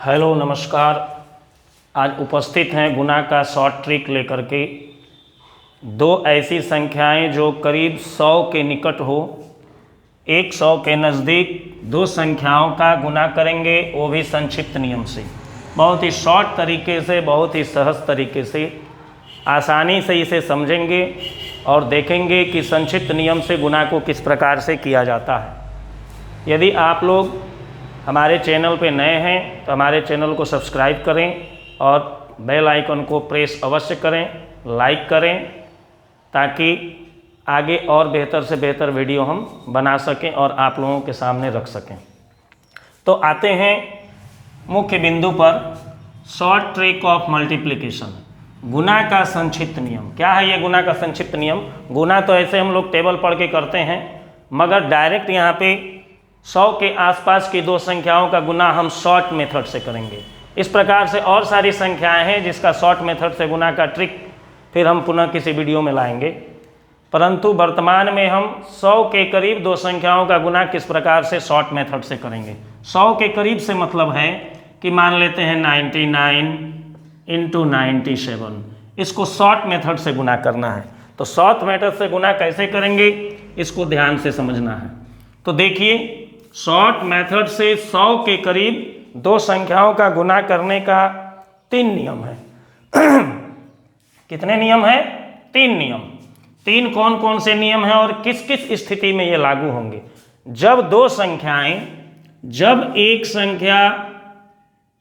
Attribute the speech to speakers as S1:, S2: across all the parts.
S1: Hello नमस्कार। आज उपस्थित हैं गुना का शॉर्ट ट्रिक लेकर के। दो ऐसी संख्याएं जो करीब 100 के निकट हो, 100 के नज़दीक दो संख्याओं का गुना करेंगे, वो भी संक्षिप्त नियम से, बहुत ही शॉर्ट तरीके से, बहुत ही सहज तरीके से, आसानी से इसे समझेंगे और देखेंगे कि संक्षिप्त नियम से गुना को किस प्रकार से किया जाता है। यदि आप लोग हमारे चैनल पे नए हैं तो हमारे चैनल को सब्सक्राइब करें और बेल आइकन को प्रेस अवश्य करें, लाइक करें, ताकि आगे और बेहतर से बेहतर वीडियो हम बना सकें और आप लोगों के सामने रख सकें। तो आते हैं मुख्य बिंदु पर। शॉर्ट ट्रिक ऑफ मल्टीप्लिकेशन, गुना का संक्षिप्त नियम। क्या है ये गुना का संक्षिप्त नियम? गुना तो ऐसे हम लोग टेबल पढ़ के करते हैं, मगर डायरेक्ट यहाँ पे 100 के आसपास की दो संख्याओं का गुना हम शॉर्ट मेथड से करेंगे। इस प्रकार से और सारी संख्याएं हैं जिसका शॉर्ट मेथड से गुना का ट्रिक फिर हम पुनः किसी वीडियो में लाएंगे, परंतु वर्तमान में हम 100 के करीब दो संख्याओं का गुना किस प्रकार से शॉर्ट मेथड से करेंगे। 100 के करीब से मतलब है कि मान लेते हैं 99 × 97, इसको शॉर्ट मेथड से गुना करना है। तो शॉर्ट मेथड से गुना कैसे करेंगे, इसको ध्यान से समझना है। तो देखिए, शॉर्ट मेथड से 100 के करीब दो संख्याओं का गुना करने का 3 नियम है। कितने नियम है? 3 नियम। 3 कौन कौन से नियम हैं और किस किस स्थिति में ये लागू होंगे? जब दो संख्याएं, जब एक संख्या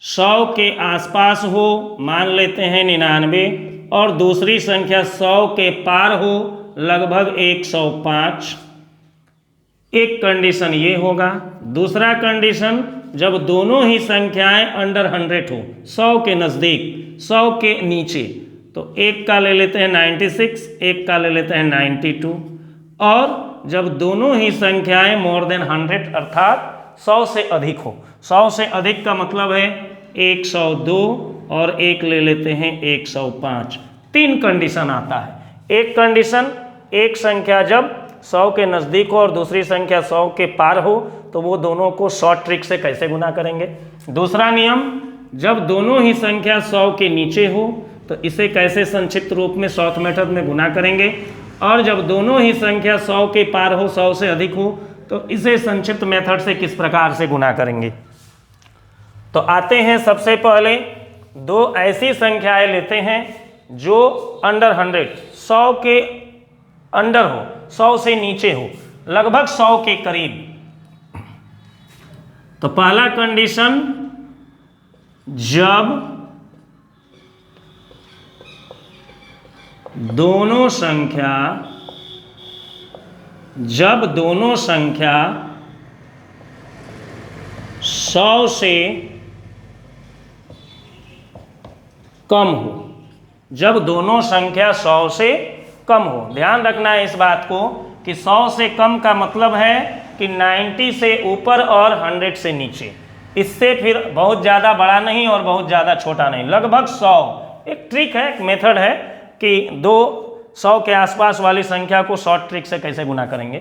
S1: 100 के आसपास हो, मान लेते हैं 99, और दूसरी संख्या 100 के पार हो, लगभग 105, एक कंडीशन ये होगा। दूसरा कंडीशन, जब दोनों ही संख्याएं अंडर 100 हो, 100 के नज़दीक, 100 के नीचे, तो एक का ले लेते हैं 96, एक का ले लेते हैं 92, और जब दोनों ही संख्याएं मोर देन 100 अर्थात 100 से अधिक हो। 100 से अधिक का मतलब है 102 और एक ले लेते हैं 105। 3 कंडीशन आता है। एक कंडीशन, एक संख्या जब 100 के नज़दीक हो और दूसरी संख्या 100 के पार हो, तो वो दोनों को शॉर्ट ट्रिक से कैसे गुना करेंगे। दूसरा नियम, जब दोनों ही संख्या 100 के नीचे हो, तो इसे कैसे संक्षिप्त रूप में शॉर्ट मेथड में गुना करेंगे। और जब दोनों ही संख्या 100 के पार हो, 100 से अधिक हो, तो इसे संक्षिप्त मेथड से किस प्रकार से गुना करेंगे। तो आते हैं, सबसे पहले दो ऐसी संख्याएं लेते हैं जो अंडर 100, 100 के अंडर हो, 100 से नीचे हो, लगभग 100 के करीब। तो पहला कंडीशन, जब दोनों संख्या 100 से कम हो, जब दोनों संख्या 100 से कम हो। ध्यान रखना है इस बात को कि 100 से कम का मतलब है कि 90 से ऊपर और 100 से नीचे। इससे फिर बहुत ज़्यादा बड़ा नहीं और बहुत ज़्यादा छोटा नहीं, लगभग 100। एक ट्रिक है, एक मेथड है कि 100 के आसपास वाली संख्या को शॉर्ट ट्रिक से कैसे गुना करेंगे।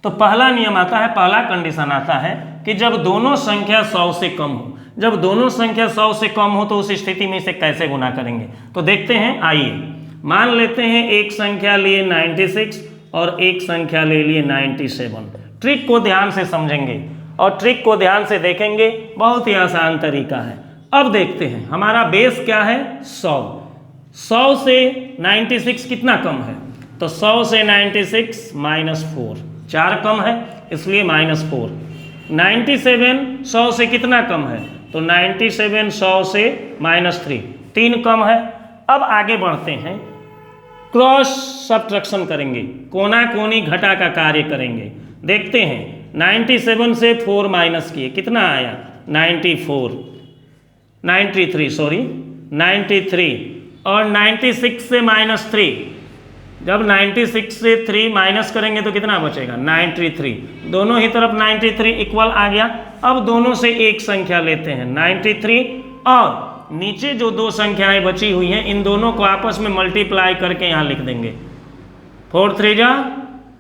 S1: तो पहला नियम आता है, पहला कंडीशन आता है कि जब दोनों संख्या 100 से कम हो। जब दोनों संख्या 100 से कम हो तो उस स्थिति में इसे कैसे गुना करेंगे, तो देखते हैं। आइए मान लेते हैं एक संख्या लिए 96 और एक संख्या ले लिए 97। ट्रिक को ध्यान से समझेंगे और ट्रिक को ध्यान से देखेंगे, बहुत ही आसान तरीका है। अब देखते हैं, हमारा बेस क्या है? 100। 100 से 96 कितना कम है? तो 100 से 96 -4, 4 कम है, इसलिए -4। 97 100 से कितना कम है? तो 97 100 से -3, 3 कम है। अब आगे बढ़ते हैं, क्रॉस सब्ट्रैक्शन करेंगे, कोना कोनी घटा का कार्य करेंगे। देखते हैं, 97 से 4 माइनस किए, कितना आया? 93 और 96 से -3, जब 96 से 3 माइनस करेंगे तो कितना बचेगा? 93। दोनों ही तरफ 93 इक्वल आ गया। अब दोनों से एक संख्या लेते हैं 93, और नीचे जो दो संख्याएं बची हुई हैं, इन दोनों को आपस में मल्टीप्लाई करके यहाँ लिख देंगे। 4 3 जा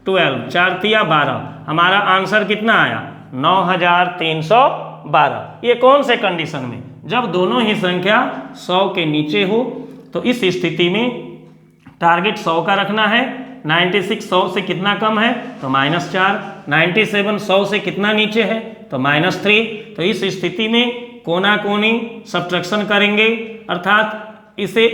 S1: 12, 4 तिया 12। हमारा आंसर कितना आया? 9300 12। ये कौन से कंडीशन में? जब दोनों ही संख्या 100 के नीचे हो। तो इस स्थिति में टारगेट 100 का रखना है। 96 100 से कितना कम है? तो -4। 97 100 से कितना नीचे है? तो -3। तो इस स्थिति में कोना कोनी सब्ट्रैक्शन करेंगे, अर्थात इसे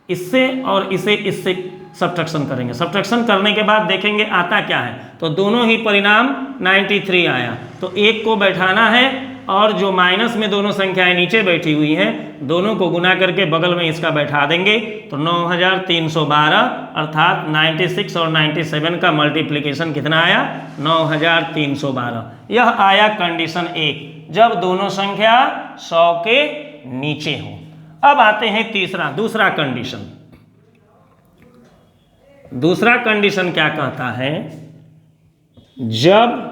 S1: इससे और इसे इससे सब्ट्रैक्शन करेंगे। सब्ट्रैक्शन करने के बाद देखेंगे आता क्या है। तो दोनों ही परिणाम 93 आया। तो एक को बैठाना है और जो माइनस में दोनों संख्याएं नीचे बैठी हुई हैं दोनों को गुना करके बगल में इसका बैठा देंगे। तो 9312 अर्थात 96 और 97 का मल्टीप्लिकेशन कितना आया? 9312। यह आया कंडीशन 1, जब दोनों संख्या 100 के नीचे हो। अब आते हैं दूसरा कंडीशन। दूसरा कंडीशन क्या कहता है? जब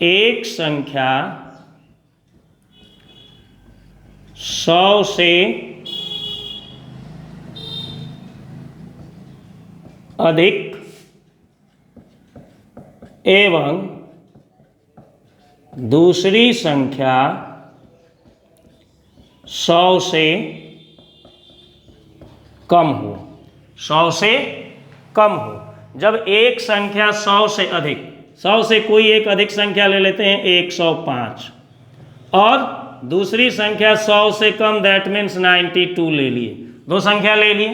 S1: एक संख्या 100 से अधिक एवं दूसरी संख्या 100 से कम हो। 100 से कम हो। जब एक संख्या 100 से अधिक, 100 से कोई एक अधिक संख्या ले लेते हैं 105, और दूसरी संख्या 100 से कम, दैट मीन्स 92 ले लिए। दो संख्या ले लिए।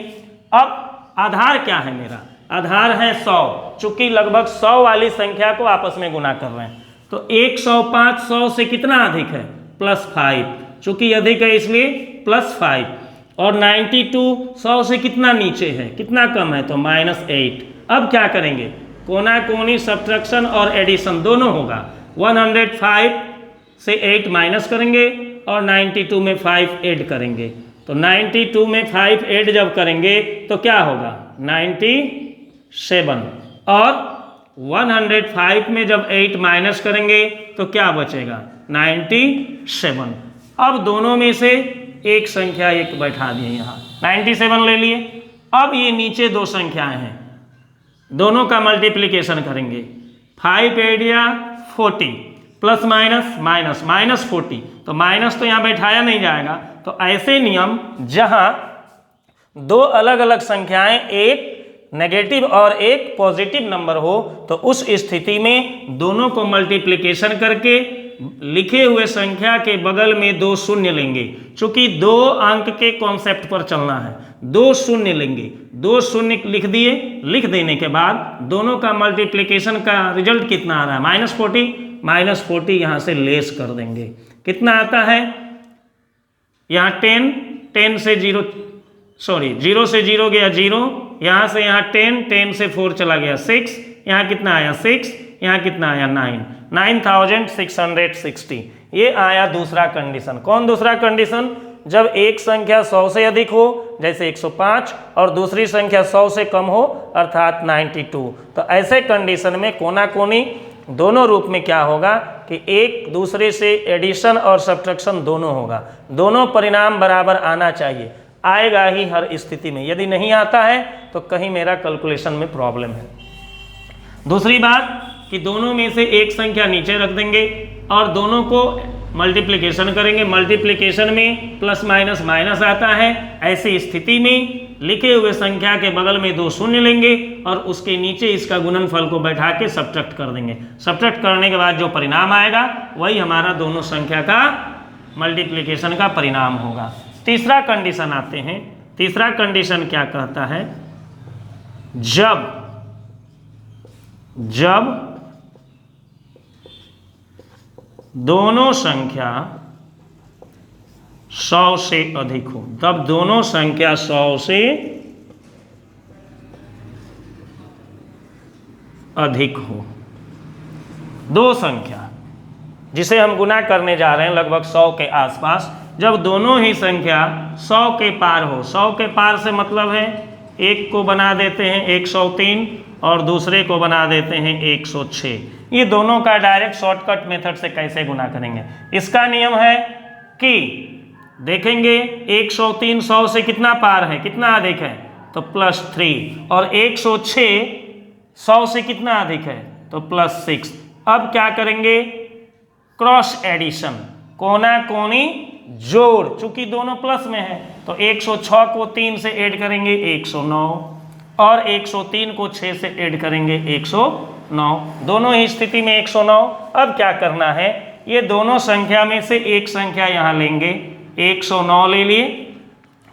S1: अब आधार क्या है मेरा? आधार है 100। चूंकि लगभग 100 वाली संख्या को आपस में गुना कर रहे हैं तो 105 100 से कितना अधिक है? +5। चूंकि अधिक है इसलिए +5। और 92 100 से कितना नीचे है, कितना कम है? तो -8। अब क्या करेंगे? कोना कोनी सब्ट्रैक्शन और एडिशन दोनों होगा। 105 से 8 माइनस करेंगे और 92 में 5 ऐड करेंगे। तो 92 में 5 ऐड जब करेंगे तो क्या होगा? 97। और 105 में जब 8 माइनस करेंगे तो क्या बचेगा? 97। अब दोनों में से एक संख्या एक बैठा दिए यहाँ, 97 ले लिए। अब ये नीचे दो संख्याएं हैं, दोनों का मल्टीप्लिकेशन करेंगे। 5 ऐड या 40 प्लस माइनस -40। तो माइनस तो यहाँ बैठाया नहीं जाएगा। तो ऐसे नियम जहाँ दो अलग अलग संख्याएं, एक नेगेटिव और एक पॉजिटिव नंबर हो, तो उस स्थिति में दोनों को मल्टीप्लिकेशन करके लिखे हुए संख्या के बगल में 2 शून्य लेंगे। चूंकि 2 अंक के कॉन्सेप्ट पर चलना है, 2 शून्य लेंगे। 2 शून्य लिख दिए। लिख देने के बाद दोनों का मल्टीप्लिकेशन का रिजल्ट कितना आ रहा है? -40। -40 यहाँ से लेस कर देंगे। कितना आता है? यहाँ 10 से 0 से 0 गया 0, यहाँ से यहाँ 10 से 4 चला गया 6, यहाँ कितना आया 6, यहाँ कितना आया 9660। ये आया दूसरा कंडीशन। कौन दूसरा कंडीशन? जब एक संख्या 100 से अधिक हो, जैसे 105, और दूसरी संख्या 100 से कम हो, अर्थात 92। तो ऐसे कंडीशन में कोना कोनी दोनों रूप में क्या होगा कि एक दूसरे से एडिशन और सब्ट्रैक्शन दोनों होगा। दोनों परिणाम बराबर आना चाहिए, आएगा ही हर स्थिति में। यदि नहीं आता है तो कहीं मेरा कैलकुलेशन में प्रॉब्लम है। दूसरी बात कि दोनों में से एक संख्या नीचे रख देंगे और दोनों को मल्टीप्लिकेशन करेंगे। मल्टीप्लिकेशन में प्लस माइनस आता है। ऐसी स्थिति में लिखे हुए संख्या के बगल में 2 शून्य लेंगे और उसके नीचे इसका गुणनफल को बैठा के सब्ट्रैक्ट कर देंगे। सब्ट्रैक्ट करने के बाद जो परिणाम आएगा वही हमारा दोनों संख्या का मल्टीप्लिकेशन का परिणाम होगा। तीसरा कंडीशन आते हैं। तीसरा कंडीशन क्या कहता है? जब दोनों संख्या 100 से अधिक हो, तब दोनों संख्या 100 से अधिक हो। दो संख्या जिसे हम गुना करने जा रहे हैं लगभग 100 के आसपास, जब दोनों ही संख्या 100 के पार हो। 100 के पार से मतलब है एक को बना देते हैं 103 और दूसरे को बना देते हैं 106। ये दोनों का डायरेक्ट शॉर्टकट मेथड से कैसे गुना करेंगे? इसका नियम है कि देखेंगे 103 100 से कितना पार है, कितना अधिक है, तो +3, और 106 100 से कितना अधिक है, तो +6। अब क्या करेंगे, क्रॉस एडिशन, कोना कोनी जोड़, चूंकि दोनों प्लस में है तो 106 को 3 से ऐड करेंगे 109 और 103 को 6 से ऐड करेंगे 109, दोनों ही स्थिति में 109। अब क्या करना है, ये दोनों संख्या में से एक संख्या यहाँ लेंगे, 109 ले लिए,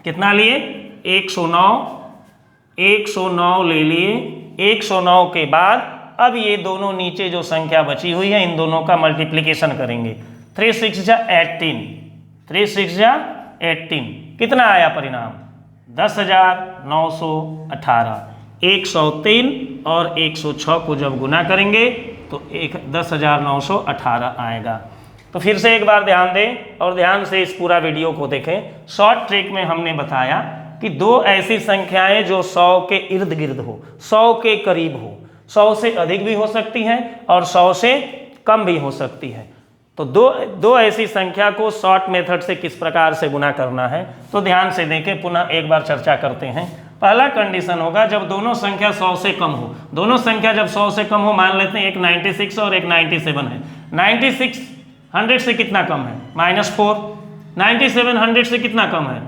S1: कितना लिए 109, 109 ले लिए। 109 के बाद अब ये दोनों नीचे जो संख्या बची हुई है इन दोनों का मल्टीप्लिकेशन करेंगे, 3 6 जा 18, 3 6 जा 18, कितना आया परिणाम 10,918। 103 और 106 को जब गुना करेंगे तो 10,918 आएगा। तो फिर से एक बार ध्यान दें और ध्यान से इस पूरा वीडियो को देखें। शॉर्ट ट्रिक में हमने बताया कि दो ऐसी संख्याएं जो 100 के इर्द गिर्द हो, 100 के करीब हो, 100 से अधिक भी हो सकती हैं और 100 से कम भी हो सकती है। तो दो ऐसी संख्या को शॉर्ट मेथड से किस प्रकार से गुना करना है, तो ध्यान से देखें, पुनः एक बार चर्चा करते हैं। पहला कंडीशन होगा जब दोनों संख्या 100 से कम हो। दोनों संख्या जब 100 से कम हो, मान लेते हैं एक 96 और एक 97 है। 96 100 से कितना कम है, -4। 97 100 से कितना कम है,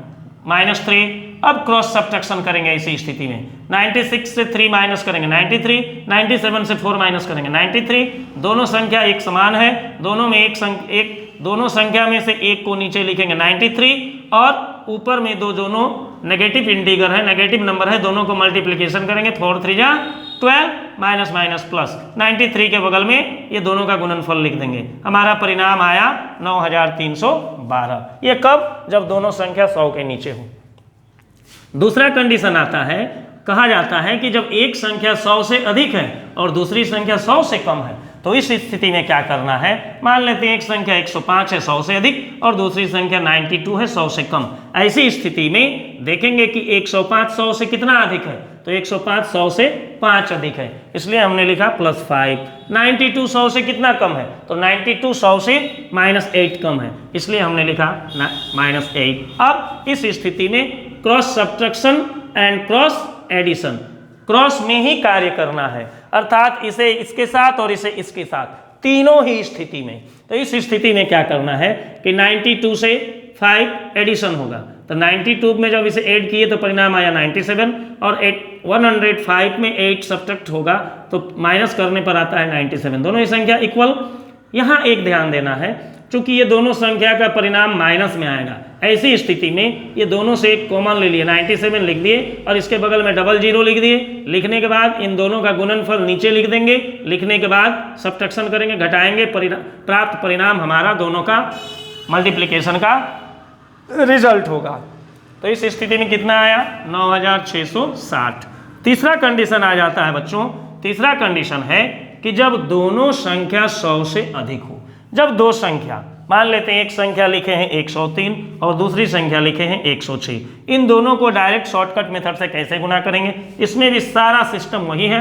S1: -3। अब क्रॉस सब्ट्रैक्शन करेंगे इसी स्थिति में, 96 से 3 माइनस करेंगे 93, 97 से 4 माइनस करेंगे 93। दोनों संख्या एक समान है, दोनों में दोनों संख्या में से एक को नीचे लिखेंगे 93 और ऊपर में दोनों नेगेटिव इंटीगर है, नेगेटिव नंबर है, दोनों को मल्टीप्लिकेशन करेंगे, 4 3 जा 12 माइनस माइनस प्लस 93 के बगल में ये दोनों का गुणनफल लिख देंगे। हमारा परिणाम आया 9,312। ये कब, जब दोनों संख्या 100 के नीचे हो। दूसरा कंडीशन आता है, कहा जाता है कि जब एक संख्या 100 से अधिक है और दूसरी संख्या 100 से कम है, तो इस स्थिति में क्या करना है। मान लेते हैं एक संख्या 105 है 100 से अधिक और दूसरी संख्या 92 है 100 से कम। ऐसी स्थिति में देखेंगे कि 105 100 से कितना अधिक है, तो 105 100 से 5 अधिक है, इसलिए हमने लिखा +5। 92 100 से कितना कम है, तो 92 100 से -8 कम है, इसलिए हमने लिखा -8। अब इस स्थिति में cross subtraction and cross addition, cross में ही कार्य करना है, अर्थात इसे इसके साथ और इसे इसके साथ, तीनों ही स्थिति में। तो इस स्थिति में क्या करना है कि 92 से 5 एडिशन होगा, तो 92 में जब इसे ऐड किए तो परिणाम आया 97 और 105 में 8 सब्ट्रैक्ट होगा तो माइनस करने पर आता है 97। दोनों ही संख्या इक्वल। यहाँ एक ध्यान देना है, चूंकि ये दोनों संख्या का परिणाम माइनस में आएगा, ऐसी स्थिति में ये दोनों से एक कॉमन ले लिए, 97 लिख दिए और इसके बगल में 00 लिख दिए। लिखने के बाद इन दोनों का गुणनफल नीचे लिख देंगे, लिखने के बाद सब्ट्रैक्शन करेंगे, घटाएंगे, प्राप्त परिणाम हमारा दोनों का मल्टीप्लिकेशन का रिजल्ट होगा। तो इस स्थिति में कितना आया, 9,660। तीसरा कंडीशन आ जाता है बच्चों, तीसरा कंडीशन है कि जब दोनों संख्या 100 से अधिक हो। जब दो संख्या, मान लेते हैं एक संख्या लिखे हैं 103 और दूसरी संख्या लिखे हैं 106, इन दोनों को डायरेक्ट शॉर्टकट मेथड से कैसे गुना करेंगे, इसमें भी सारा सिस्टम वही है।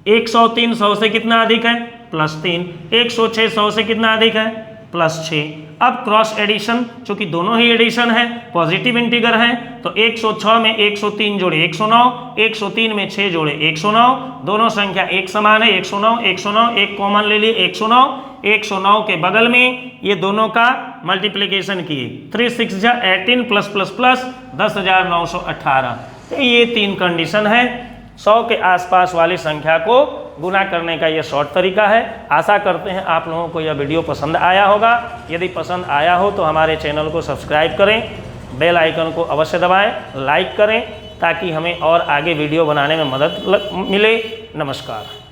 S1: 103 100 से कितना अधिक है, +3। 106 100 से कितना अधिक है, +6। अब क्रॉस एडिशन, चूंकि दोनों ही एडिशन है, पॉजिटिव इंटीगर है, तो 106 में 103 जोड़े 109, 103 में 6 जोड़े 109, दोनों संख्या एक समान है, 109 109, एक कॉमन ले लिए 109। 109 के बगल में ये दोनों का मल्टीप्लिकेशन किए, 3 6 जा 18 +++ 10,918। तो ये तीन कंडीशन है 100 के आसपास वाली संख्या को गुना करने का यह शॉर्ट तरीका है। आशा करते हैं आप लोगों को यह वीडियो पसंद आया होगा। यदि पसंद आया हो तो हमारे चैनल को सब्सक्राइब करें, बेल आइकन को अवश्य दबाएं, लाइक करें ताकि हमें और आगे वीडियो बनाने में मदद मिले। नमस्कार।